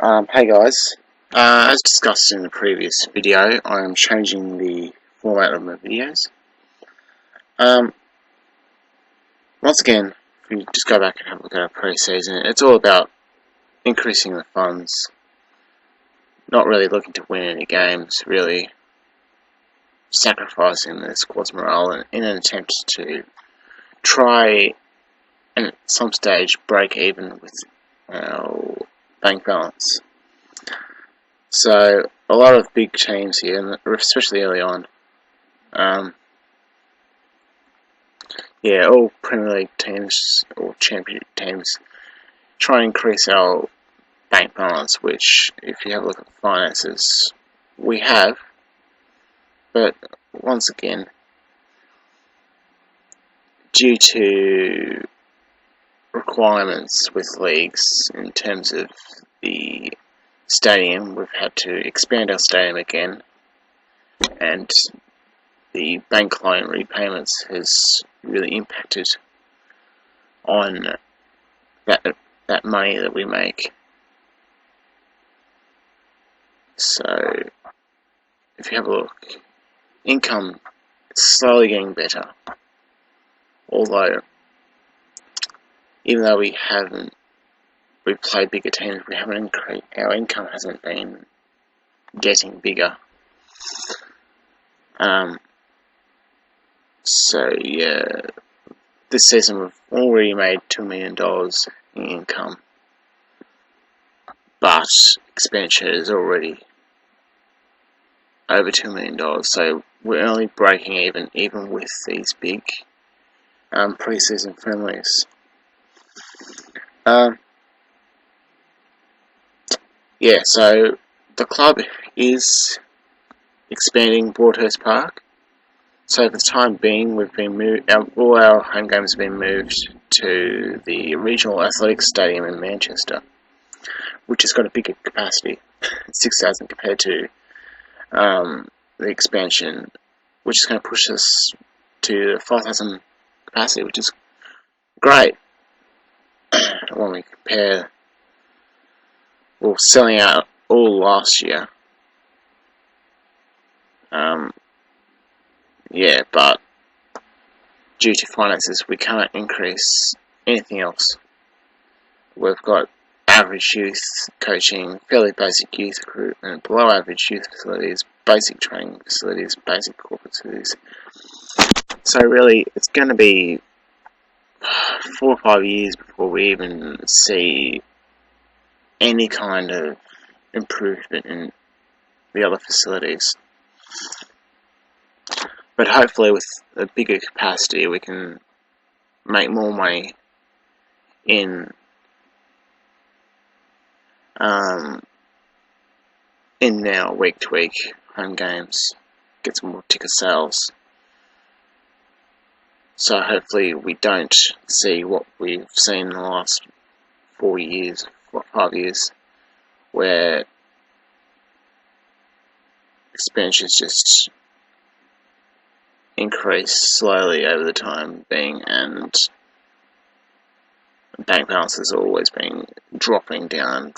Hey guys, as discussed in the previous video, I am changing the format of my videos. Once again, if you just go back and have a look at our pre-season, it's all about increasing the funds, not really looking to win any games, really sacrificing the squad's morale in an attempt to try and at some stage break even with our bank balance. So, a lot of big teams here, especially early on. All Premier League teams or Championship teams try and increase our bank balance, which, if you have a look at the finances, we have. But, once again, due to requirements with leagues in terms of the stadium, we've had to expand our stadium again, and the bank loan repayments has really impacted on that money that we make. So, if you have a look, income is slowly getting better, although even though we've played bigger teams, we haven't increased, our income hasn't been getting bigger. This season we've already made $2 million in income, but expenditure is already over $2 million, so we're only breaking even with these big pre-season friendlies. So the club is expanding Broadhurst Park. So for the time being, we've been all our home games have been moved to the Regional Athletics Stadium in Manchester, which has got a bigger capacity, 6,000 compared to the expansion, which is going to push us to 5,000 capacity, which is great when we compare. Well, selling out all last year. But due to finances, we can't increase anything else. We've got average youth coaching, fairly basic youth recruitment, below average youth facilities, basic training facilities, basic corporate facilities. So really, it's going to be 4 or 5 years before we even see any kind of improvement in the other facilities. But hopefully with a bigger capacity we can make more money in our week-to-week home games, get some more ticket sales. So hopefully we don't see what we've seen in the last 5 years, where expenditures just increase slowly over the time being, and bank balance has always been dropping down.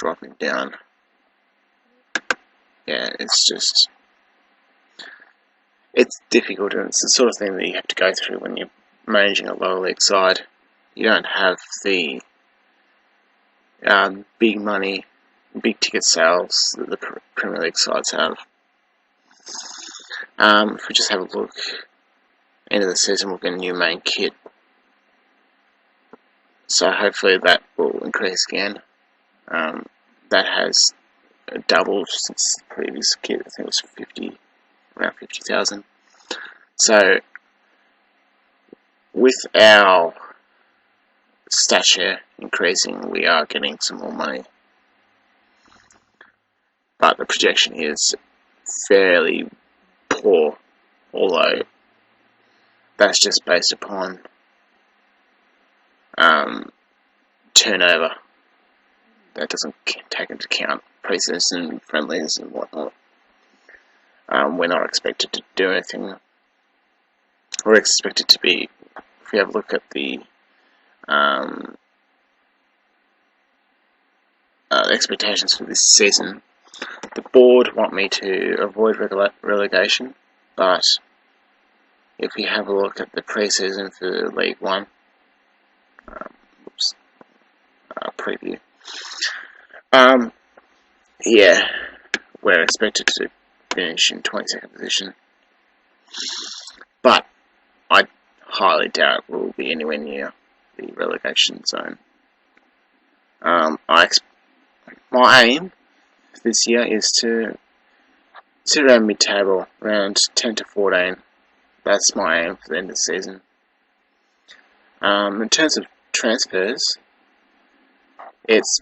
It's difficult, and it's the sort of thing that you have to go through when you're managing a lower league side. You don't have the big money, big ticket sales that the Premier League sides have. If we just have a look, end of the season we'll get a new main kit, so hopefully that will increase again. That has doubled since the previous kit. I think it was around 50,000. So with our stature increasing, we are getting some more money, but the projection is fairly poor, although that's just based upon turnover. That doesn't take into account pre-season friendlies and whatnot. We're not expected to do anything. We're expected to be, if we have a look at the the expectations for this season. The board want me to avoid relegation, but if we have a look at the pre-season for League One, preview, yeah, we're expected to finish in 22nd position, but I highly doubt we'll be anywhere near the relegation zone. My aim this year is to sit around mid-table, around 10 to 14. That's my aim for the end of the season. In terms of transfers, it's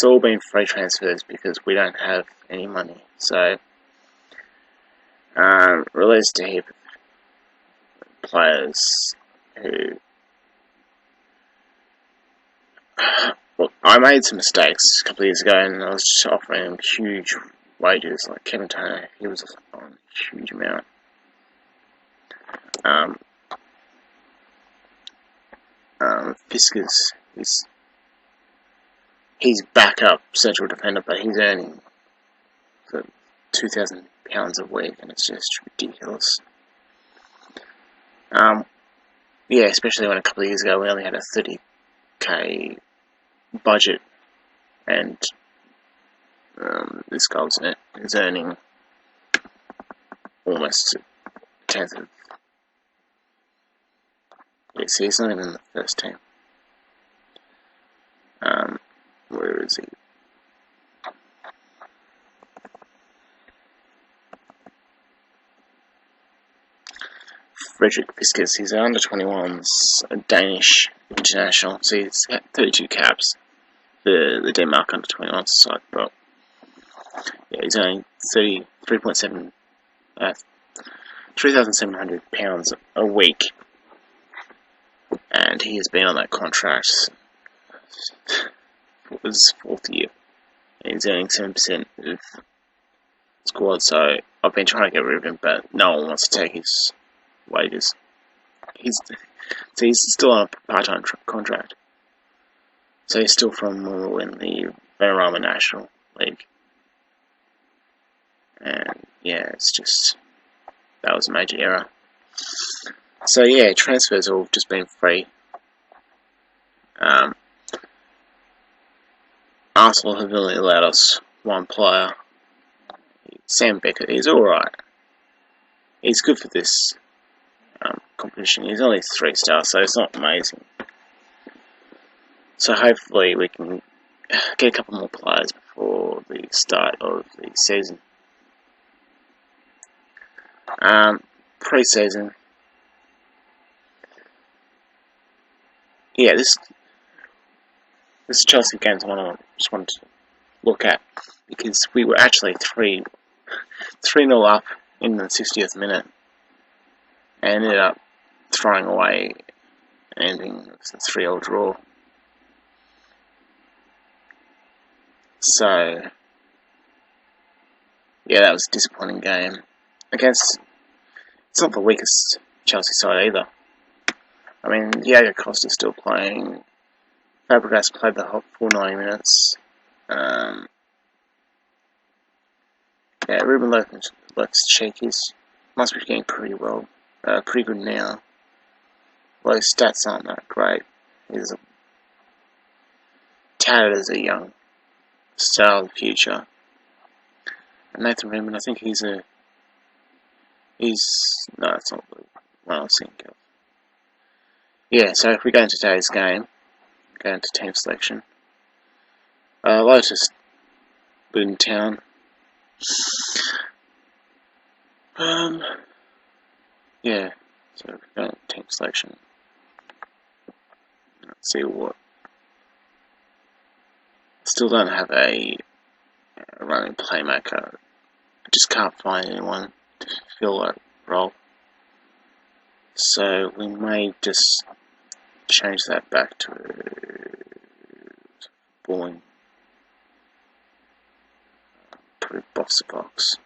all been free transfers because we don't have any money. So, released a heap of players who... Look, I made some mistakes a couple of years ago, and I was just offering them huge wages, like Kevin Turner. He was on a huge amount. Fiskers, he's backup central defender, but he's earning £2,000 a week, and it's just ridiculous. Yeah, especially when a couple of years ago we only had a 30k budget, and this guy is earning almost a tenth of. Yeah, see, he's not even in the first team. Where is he? Frederick Fiskars, he's under 21s, a Danish international, so he's had 32 caps for the Denmark under 21s side, but yeah, he's earning £3,700 a week, and he has been on that contract for his 4th year. He's earning 7% of squad, so I've been trying to get rid of him, but no one wants to take his wages. He's still on a part-time contract, so he's still from in the Vanarama National League, and yeah, it's just, that was a major error. So yeah, transfers have all just been free. Arsenal have only allowed us one player, Sam Beckett. He's alright. He's good for this competition. He's only 3 stars, so it's not amazing. So hopefully we can get a couple more players before the start of the season. Pre-season. Yeah, this Chelsea game is one I just wanted to look at, because we were actually 3-0 up in the 60th minute, and ended up throwing away and ending with a 3-all draw. So yeah, that was a disappointing game. It's not the weakest Chelsea side either. I mean, Diego Costa's still playing. Fabregas played the full 90 minutes. Yeah, Ruben Loftus-Cheek must be getting pretty good now. Well, his stats aren't that great. He's touted as a young star of the future. And Nathan Redmond, I think no, it's not the one I was thinking of. Yeah, so if we go into today's game, go into team selection. Lotus, Luton Town. Yeah, so if we go into team selection. Let's see what. Still don't have a running playmaker. I just can't find anyone to fill that role. So we may just change that back to Bourne. Put it box to box.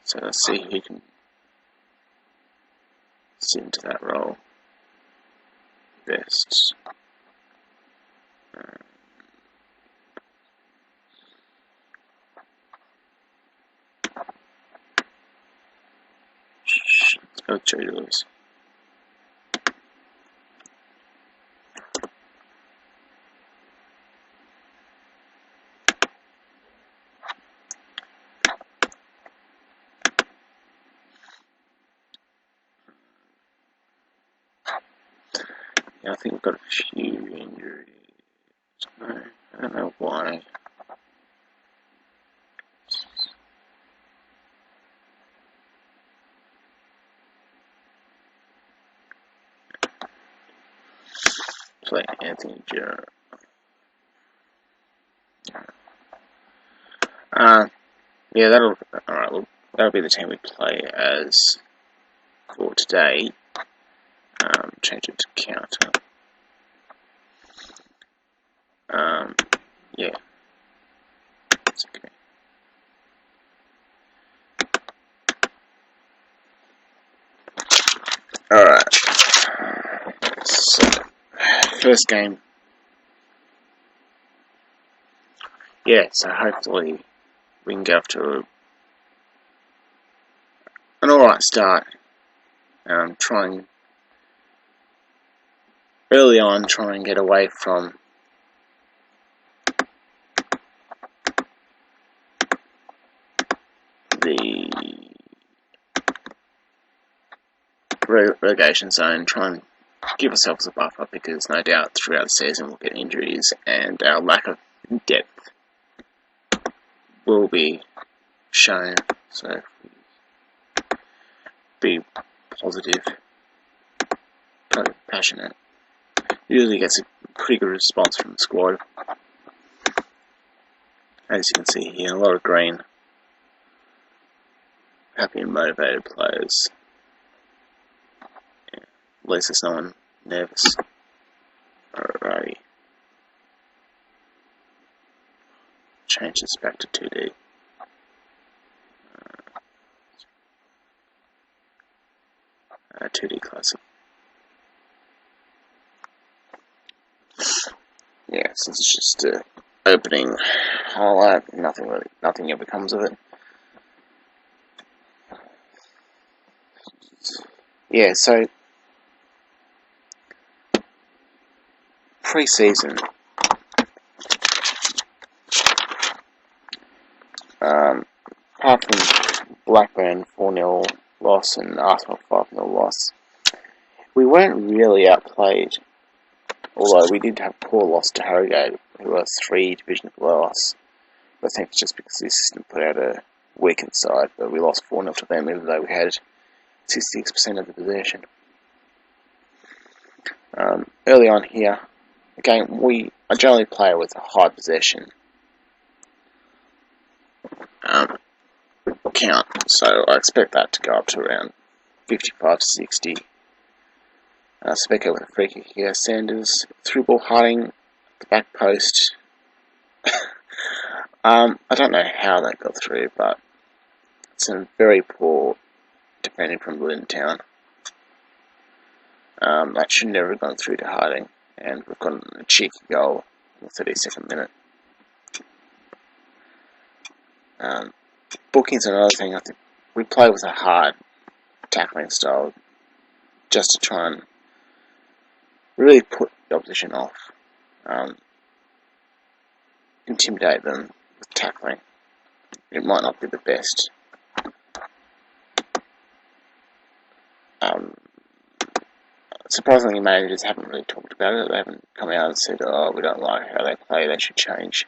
So let's see who can sit into that role best. both Jodors. Yeah, I think we've got a few injuries. No, I don't know why. Play Anthony Gerard. Yeah, alright. Well, that'll be the team we play as for today. Change it to counter. Yeah, it's okay. Alright. So, first game. Yeah, so hopefully we can get off to an alright start. Trying early on, try and get away from the relegation zone, try and give ourselves a buffer, because no doubt throughout the season we'll get injuries and our lack of depth will be shown. So be positive, passionate. Usually gets a pretty good response from the squad. As you can see here, a lot of green, happy and motivated players. Yeah, at least there's no one nervous. Alrighty. Change this back to 2D. 2D classic. Yeah, since it's just a opening highlight, nothing ever comes of it. Yeah, so pre-season, apart from Blackburn 4-0 loss and Arsenal 5-0 loss, we weren't really outplayed. Although we did have a poor loss to Harrogate, who are 3 divisions below us. I think it's just because the assistant put out a weakened side, but we lost 4-0 to them, even though we had 66% of the possession. Early on here, again, I generally play with a high possession count, so I expect that to go up to around 55-60. Specker with a free kick here. Sanders, through ball Harding, the back post. I don't know how that got through, but it's a very poor defending from Luton Town. That should never have gone through to Harding, and we've got a cheeky goal in the 32nd minute. Booking's another thing. I think we play with a hard tackling style just to try and really put the opposition off, intimidate them with tackling. It might not be the best. Surprisingly, managers haven't really talked about it. They haven't come out and said, "Oh, we don't like how they play, they should change."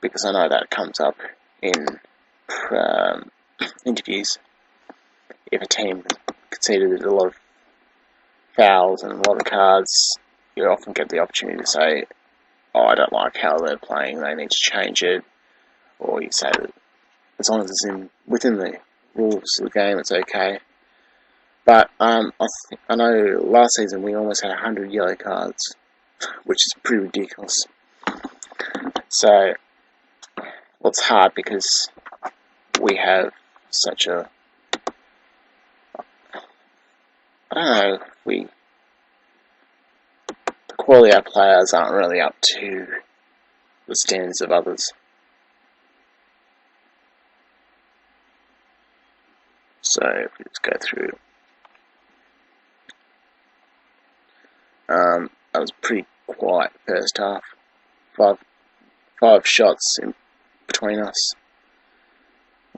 Because I know that comes up in interviews. If a team conceded a lot of fouls and a lot of cards, you often get the opportunity to say, "Oh, I don't like how they're playing, they need to change it." Or you say that as long as it's within the rules of the game, it's okay. But I know last season we almost had 100 yellow cards, which is pretty ridiculous. So, well, it's hard because we have such a, I don't know, the quality of our players aren't really up to the standards of others. So if we just go through, that was pretty quiet first half. Five shots in between us.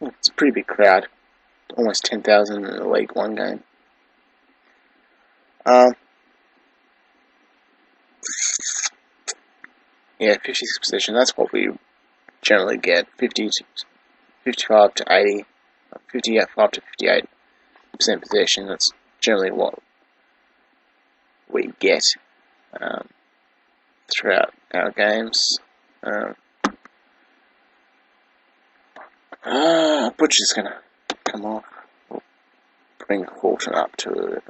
It's a pretty big crowd. Almost 10,000 in the League One game. Yeah, 56 possession. That's what we generally get. 55 to 80, 55 to 58% possession. That's generally what we get throughout our games. Butcher's gonna come off. We'll bring Horton up to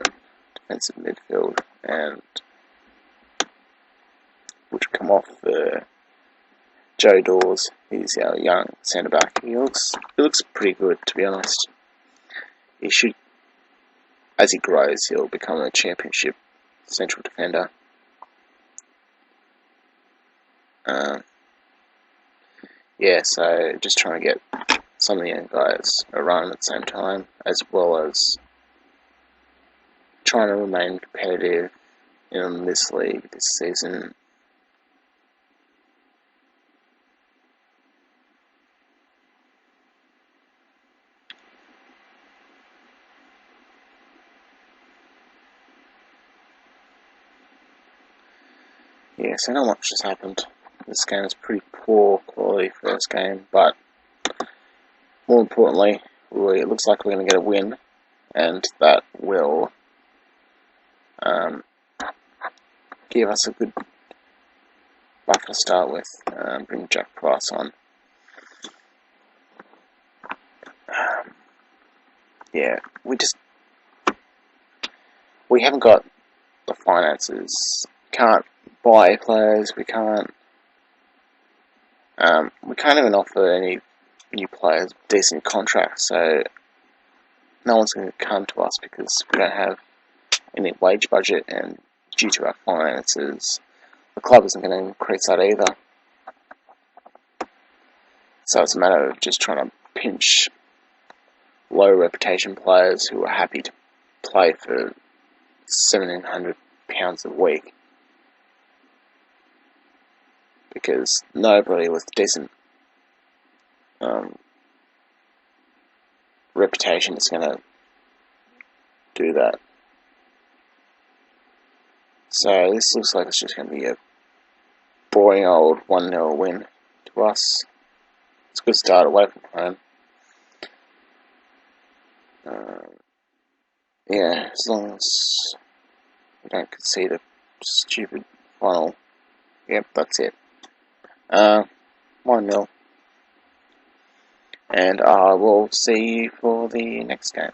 defensive midfield, and Butcher come off for Joe Dawes. He's our young centre back. He looks pretty good, to be honest. He should, as he grows, he'll become a championship central defender. Yeah, so just trying to get some of the young guys a run at the same time, as well as trying to remain competitive in this league this season. Yeah, so not much has happened. This game is pretty poor quality first game, but more importantly, it looks like we're going to get a win, and that will give us a good buffer to start with. Bring Jack Price on. Yeah, we haven't got the finances. Can't buy players. We can't even offer any new players decent contracts. So no one's going to come to us because we don't have any wage budget, and due to our finances, the club isn't going to increase that either. So it's a matter of just trying to pinch low reputation players who are happy to play for £1,700 a week, because nobody with decent reputation is going to do that. So this looks like it's just going to be a boring old 1-0 win to us. It's a good start away from home. Yeah, as long as we don't concede a stupid final. Yep, that's it. 1-0. And I will see you for the next game.